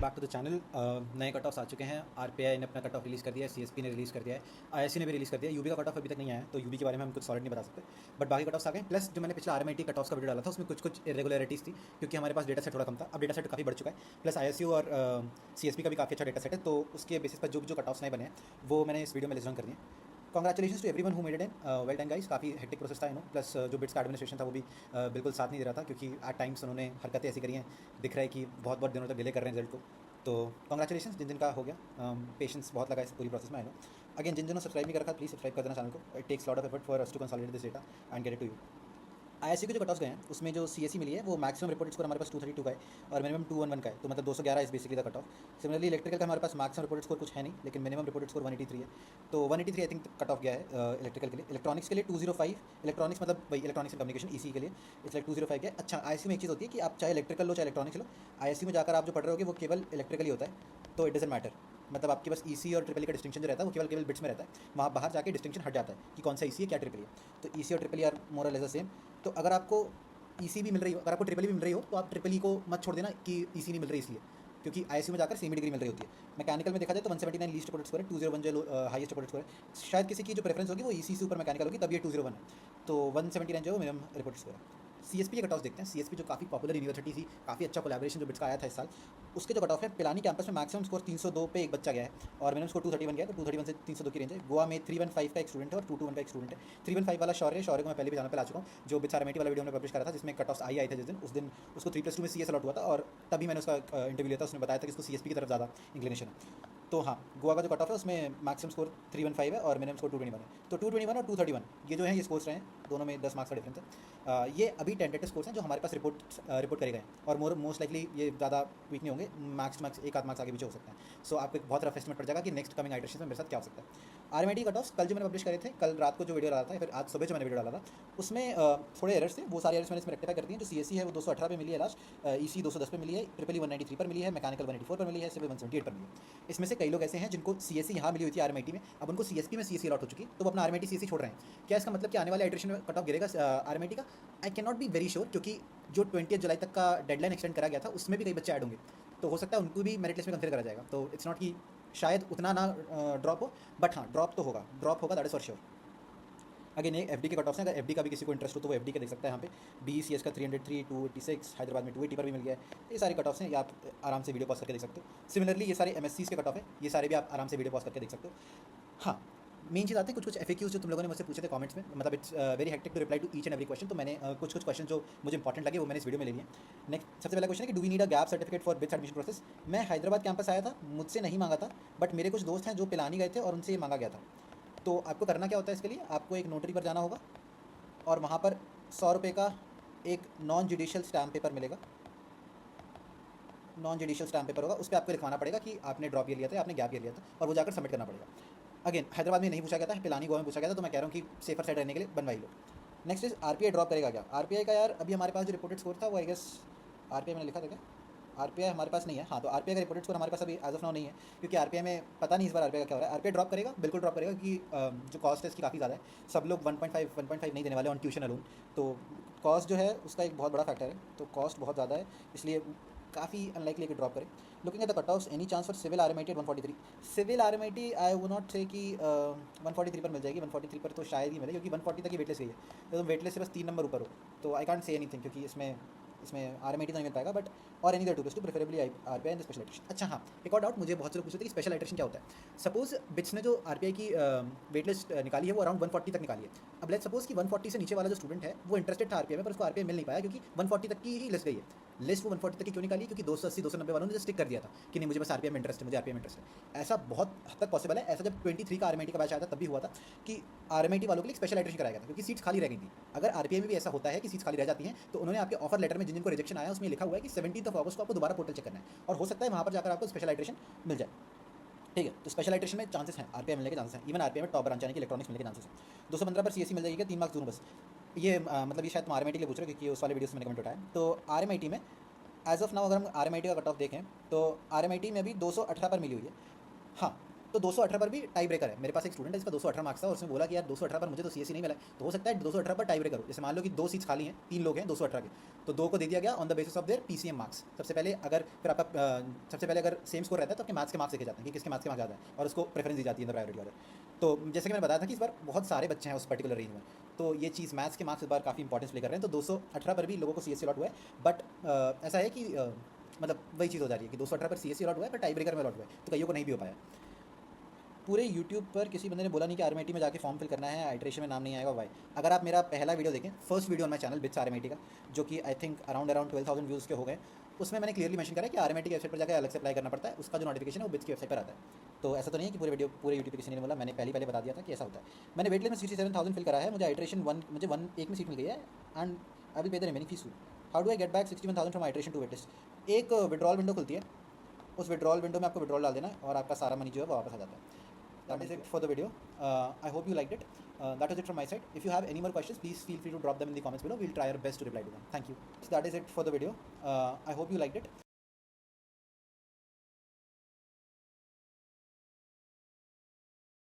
Back to the channel. नए cut offs आ चुके हैं। आरपीआई ने अपना कट ऑफ रिलीज़ कर दिया है, सीएसपी ने रिलीज़ कर दिया है, आईएससी ने भी रिलीज़ कर दिया है। यूबी का कट ऑफ अभी तक नहीं आया है, तो यूबी के बारे में हम कुछ सॉलिड नहीं बता सकते, बट बाकी कट ऑफ्स आ गए। प्लस जो मैंने पिछला आरएमआईटी कट ऑफ्स का वीडियो डाला था उसमें कुछ इरेगुलरिटीज़ थी, क्योंकि हमारे पास डेटा सेट थोड़ा कम था। अब डेटा सेट काफ़ी बढ़ चुका है। प्लस आईएसयू और सीएसपी का भी काफ़ी अच्छा डेटा सेट है, तो उसके बेसिस पर जो कट ऑफ्स नए बने हैं वो मैंने इस वीडियो में लिस्ट डाउन कर दिए। Congratulation to everyone who made it in, well done guys. काफ़ी हेक्टिक प्रोसेस था, प्लस जो बिट्स का एडमिनिस्ट्रेशन था वो भी बिल्कुल साथ नहीं दे रहा था, क्योंकि एट टाइम्स उन्होंने हरकतें ऐसी करी हैं, दिख रहा है कि बहुत बहुत दिनों तक डिले कर रहे हैं रिजल्ट को। तो कॉन्ग्रेचुलेशन जिन जिन का हो गया। पेशेंस बहुत लगा इस पूरी प्रोसेस में, आई नो। अगेन जिन जिन्होंने सब्सक्राइब नहीं कर रखा, प्लीज़ सब्सक्राइब कर देना चैनल को। It takes lot of effort for us to consolidate this data and get it to you. ISC के जो कट ऑफ्स गए हैं उसमें जो सीएससी मिली है वो मैक्सिमम रिपोर्टेड स्कोर हमारे पास 232 का है और मिनिमम 211 का है, तो मतलब 211 is basically the cut off. Similarly electrical का हमारे पास मैक्सिमम रिपोर्टेड स्कोर कुछ है नहीं, लेकिन मिनिमम रिपोर्टेड स्कोर 183 है, तो 183 आई थिंक कट ऑफ गया है इलेक्ट्रिकल के लिए। इलेक्ट्रॉनिक्स के लिए 205, इलेक्ट्रॉनिक्स मतलब वही इलेक्ट्रॉनिक्स एंड कम्युनिकेशन ईसी के लिए इट्स लाइक 205 गया। अच्छा, आईएससी में एक चीज़ होती है कि आप चाहे इलेक्ट्रिकल लो चाहे इलेक्ट्रॉनिक्स लो, आईएससी में जाकर आप जो पढ़ रहे हो वो केवल इलेक्ट्रिकल ही होता है, तो इट डजंट मैटर। मतलब आपके बस ईसी और ट्रिपल का डिस्टिंक्शन जो रहता है वो केवल बिट्स में रहता है, वहाँ बाहर जाके डिस्टिंक्शन हट जाता है कि कौन सा ईसी है क्या ट्रिपल है। तो ईसी और ट्रिपल आर मोर और लेस द सेम। तो अगर आपको ईसी भी मिल रही हो, अगर आपको ट्रिपल भी मिल रही हो, तो आप ट्रिपल को मत छोड़ देना कि ईसी नहीं मिल रही इसलिए, क्योंकि आईएसयू में जाकर सेमी डिग्री मिल रही होती है। मैकेनिकल में देखा जाए तो 179 लीस्ट रिपोर्टेड स्कोर है, 201 जो हाईएस्ट रिपोर्टेड स्कोर है। शायद किसी की जो प्रेफरेंस होगी वो ईसी से ऊपर मैकेनिकल होगी, तब ये 201 है, तो 179 जो मिनिमम रिपोर्टेड स्कोर है। सीएसपी के कट ऑफ देखते हैं। सीएसपी जो काफ़ी पॉपुलर यूनिवर्सिटी थी, काफ़ी अच्छा कोलैबोरेशन जो बिट्स का आया था इस साल, उसके जो कट ऑफ है पिलानी कैंपस में मैक्सिमम स्कोर 302 पे एक बच्चा गया है और मिनिमम स्कोर 231 गया है, तो 231 से 302 की रेंज है। गोवा में 315 का एक स्टूडेंट है और 221 का एक स्टूडेंट है। 315 वाला शौर्य को मैं पहले भी जाना पे ला चुका हूँ, जो बिट्स आरएमआईटी वाला वीडियो में पब्लिश करा था जिसमें कट ऑफ्स आए थे जिस दिन उसको 3+2 में सीएस अलॉट हुआ था, और तभी मैंने उसका इंटरव्यू लिया था। उसने बताया था कि उसको सीएसपी की तरफ ज़्यादा इंक्लिनेशन है। तो हाँ, गोवा का जो कट ऑफ है उसमें मैक्सिमम स्कोर 315 है और मिनिमम स्कोर 221 है, तो 221 और 231 ये जो है ये स्कोर्स रहे हैं, दोनों में 10 मार्क्स का डिफरेंस है। ये अभी टेंटेटिव स्कोर्स हैं जो हमारे पास रिपोर्ट करे गए हैं, और मोस्ट लाइकली ये ज़्यादा वीक नहीं होंगे, मैक्स टू मैक्स एक आध मार्क्स आगे पीछे हो सकते हैं। सो आपको एक बहुत रफ एस्टिमेट पड़ जाएगा कि नेक्स्ट कमिंग आइटरेशन में मेरे साथ क्या हो सकता है। आरएमआईटी कट ऑफ कल जो मैंने पब्लिश करे थे, कल रात को जो वीडियो डाला था या फिर आज सुबह जो मैंने वीडियो डाला था, उसमें थोड़े एरर्स थे। वो सारे एरर्स मैंने इसमें रेक्टिफाई कर दिए। जो सीएससी है वो 218 पे मिली है लास्ट, ईसी 210 पे मिली है, ट्रिपल 193 पर मिली है, मैकेनिकल 184 पर मिली है, सिविल 178 पर मिली है। इसमें से कई लोग ऐसे हैं जिनको सीएससी यहाँ मिली हुई थी आरएमआईटी में, अब उनको सीएसपी में सीएससी अलॉट हो चुकी, तो वो अपना आरएमआईटी सीएससी छोड़ रहे हैं। क्या इसका मतलब कि आने वाले आइटरेशन में कट ऑफ गिरेगा आरएमआईटी का? I can not be very sure, क्योंकि जो 20 जुलाई तक का डेडलाइन एक्सटेंड करा गया था उसमें भी कई बच्चे ऐड होंगे, तो हो सकता है उनको भी मेरिट लिस्ट में कंसिडर करा जाएगा। तो इट्स नॉट कि शायद उतना ना ड्रॉप हो, बट हाँ ड्रॉप तो होगा, ड्रॉप होगा, that is for sure. Again ये एफडी के कट ऑफ हैं, अगर एफडी का भी किसी को इंटरेस्ट हो तो वो एफडी का देख सकता है। यहाँ पे बीसीएस का 303, 286, हैदराबाद में 280 पर भी मिल गया है। ये सारे कट ऑफ्स हैं, ये आप आराम से वीडियो पॉज करके देख सकते हो। सिमिलरली ये सारे एमएससीज के कट ऑफ है, ये सारे भी आप आराम से वीडियो पॉज करके देख सकते हो। हाँ, मेन चीज़ आती है कुछ एफएक्यूज जो तुम लोगों ने मुझसे पूछे थे कमेंट्स में, मतलब it's very hectic to reply to each and every question, तो मैंने कुछ क्वेश्चन जो मुझे इंपॉर्टेंट लगे वो मैंने इस वीडियो में ले लिए। नेक्स्ट सबसे पहला क्वेश्चन है कि do we need a gap certificate for BITS admission process. मैं हैदराबाद कैंपस आया था, मुझसे नहीं मांगा था, बट मेरे कुछ दोस्त हैं जो पिलानी गए थे और उनसे ये मांगा गया था। तो आपको करना क्या होता है इसके लिए, आपको एक नोटरी पर जाना होगा और वहाँ पर 100 रुपये का एक नॉन जुडिशियल स्टैम्प पेपर मिलेगा। नॉन जुडिशियल स्टैम्प पेपर होगा, उस पर आपको लिखवाना पड़ेगा कि आपने ड्रॉप ये लिया था, आपने गैप ये लिया था, और वो जाकर सबमिट करना पड़ेगा। अगेन हैदराबाद में नहीं पूछा गया था, पिलानी गोवा में पूछा गया था, तो मैं कह रहा हूँ कि सेफर साइड रहने के लिए बनवाई लो। नेक्स्ट इज आरपीआई ड्रॉप करेगा क्या? आरपीआई का यार अभी हमारे पास जो रिपोर्टेड स्कोर था वो आई गेस आरपीआई मैंने लिखा था क्या? आरपीआई हमारे पास नहीं है। हाँ, तो आरपीआई का रिपोर्टेड स्कोर हमारे पास अभी एज ऑफ नाउ नहीं है, क्योंकि आरपीआई में पता नहीं इस बार आरपीआई का क्या हो रहा है। आरपीआई ड्रॉप करेगा, बिल्कुल ड्रॉप करेगा, क्योंकि जो कॉस्ट है इसकी काफ़ी ज़्यादा है। सब लोग 1.5 नहीं देने वाले ऑन ट्यूशन अलोन, तो कॉस्ट जो है उसका एक बहुत बड़ा फैक्टर है, तो कॉस्ट बहुत ज़्यादा है, इसलिए काफ़ी अनलाइकली कि ड्रॉप करें। Looking at the cut offs, any chance for civil RMIT at 143? Civil RMIT I would not say कि 143 पर मिल जाएगी। 143 पर तो शायद ही मिले, क्योंकि 140 तक की वेटलेस गई है, तो तुम वेटलेस से बस 3 नंबर ऊपर हो, तो आई कॉन्ट से एनीथिंग, क्योंकि इसमें आरएमआईटी तो नहीं मिल पाएगा, बट और any 2+2 preferably RPI and special iteration. अच्छा हाँ, एक और डाउट मुझे बहुत से लोग पूछते हैं कि स्पेशल आइट्रेशन क्या होता है। सपोज बिट्स ने जो आरपीआई की वेट लिस्ट निकाली है वो अराउंड 140 तक निकाली है। अब लेट्स सपोज कि 140 से नीचे वाला जो स्टूडेंट है वो इंटरेस्टेड था आरपीआई में, पर उसको आरपीआई मिल नहीं पाया, क्योंकि 140 तक की ही लिस्ट गई है। लिस्ट वो 140 तक की क्यों निकाली? क्योंकि 280 290 वालों ने स्टिक कर दिया था कि नहीं मुझे बस आरपीआई में इंटरेस्ट है, मुझे आरपीआई में इंटरेस्ट है। ऐसा बहुत हद तक पॉसिबल है। ऐसा जब 23 का आरएमआईटी का बैच आया था तब भी हुआ था कि आरएमआईटी वालों के लिए स्पेशल आइट्रेशन कराया गया था, क्योंकि सीट्स खाली रह गई थी। अगर आरपीआई में भी ऐसा होता है कि सीट्स खाली रह जाती हैं, तो उन्होंने आपके ऑफर लेटर में जिन जिनको रिजेक्शन आया उसमें लिखा हुआ है कि 17 अगस्त को आपको दोबारा पोर्टल चेक करना है, और हो सकता है वहाँ पर जाकर आपको स्पेशल आइट्रेशन मिल जाए। ठीक है, तो स्पेशल आइट्रेशन में चांसेस हैं, आरपीआई मिलने के चांसेस हैं, इवन आरपीआई में टॉप ब्रांच यानी कि इलेक्ट्रॉनिक्स मिलने के चांसेस हैं। 215 पर सीएससी मिल जाएगी, 3 मार्क्स दूर बस। ये मतलब ये शायद तुम आरएमआईटी के लिए पूछ रहे हो, क्योंकि उस वाले वीडियो से मैंने कमेंट उठाया। तो आरएमआईटी में एज ऑफ नाउ अगर हम आरएमआईटी का कट ऑफ देखें तो आरएमआईटी में अभी 218 पर मिली हुई है। हाँ, तो 218 पर भी टाई ब्रेकर है। मेरे पास एक स्टूडेंट है जिसका 218 मार्क्स था और उसने बोला कि यार 218 पर मुझे तो सीएससी नहीं मिला है, तो हो सकता है 218 पर टाई ब्रेकर हो। जैसे मान लो कि 2 सीट्स खाली हैं, 3 लोग हैं 218 के, तो 2 को दे दिया गया on the basis of their PCM marks. सबसे पहले अगर फिर आपका सबसे पहले अगर सेम स्कोर रहता है तो आपके मैथ्स के मार्क्स देखे जाते हैं कि किसके मैथ्स के मार्क्स ज़्यादा है और उसको प्रेफरेंस दी जाती है इन द प्रायोरिटी ऑर्डर। तो जैसे कि मैंने बताया था कि इस बार बहुत सारे बच्चे हैं उस पर्टिकुलर रेंज में, तो ये चीज़ मैथ्स के मार्क्स इस बार काफ़ी इंपॉर्टेंस प्ले कर रहे हैं। तो 218 पर भी लोगों को सीएससी अलॉट हुआ है, बट ऐसा है कि मतलब वही चीज़ हो जा रही है कि 218 पर सीएससी अलॉट हुआ है पर टाई ब्रेकर में अलॉट हुआ है, तो कईयों को नहीं भी हो पाया। पूरे यूट्यूब पर किसी बंदे ने बोला नहीं कि आरएमआईटी में जाके फॉर्म फिल करना है, आइट्रेशन में नाम नहीं आएगा वाई। अगर आप मेरा पहला वीडियो देखें, first video on my channel bits RMIT का, जो कि आई थिंक अराउंड 12,000 व्यूज़ के हो गए, उसमें मैंने क्लियरली मेंशन करा है कि आरएमआईटी की वेबसाइट पर जाकर अलग से अप्लाई करना पड़ता है, उसका जो नोटिफिकेशन है वो बिट्स की वेबसाइट पर आता है। तो ऐसा तो नहीं है कि पूरे यूट्यूब पे किसी ने बोला, मैंने पहले बता दिया था कि ऐसा होता है। मैंने वेट लिस्ट में 67,000 फिल करा है, मुझे आइट्रेशन मुझे एक में सीट मिल गई है and I will pay the remaining fees. How do I get back 61,000 from iteration to wait list? एक विड्रॉल विंडो खुलती है, उस विड्रॉल विंडो में आपको विड्रॉल डाल देना है और आपका सारा मनी जो है वो वापस आ जाता है। That is it for the video. I hope you liked it. That is it from my side. If you have any more questions, please feel free to drop them in the comments below. We'll try our best to reply to them. Thank you. So that is it for the video. I hope you liked it.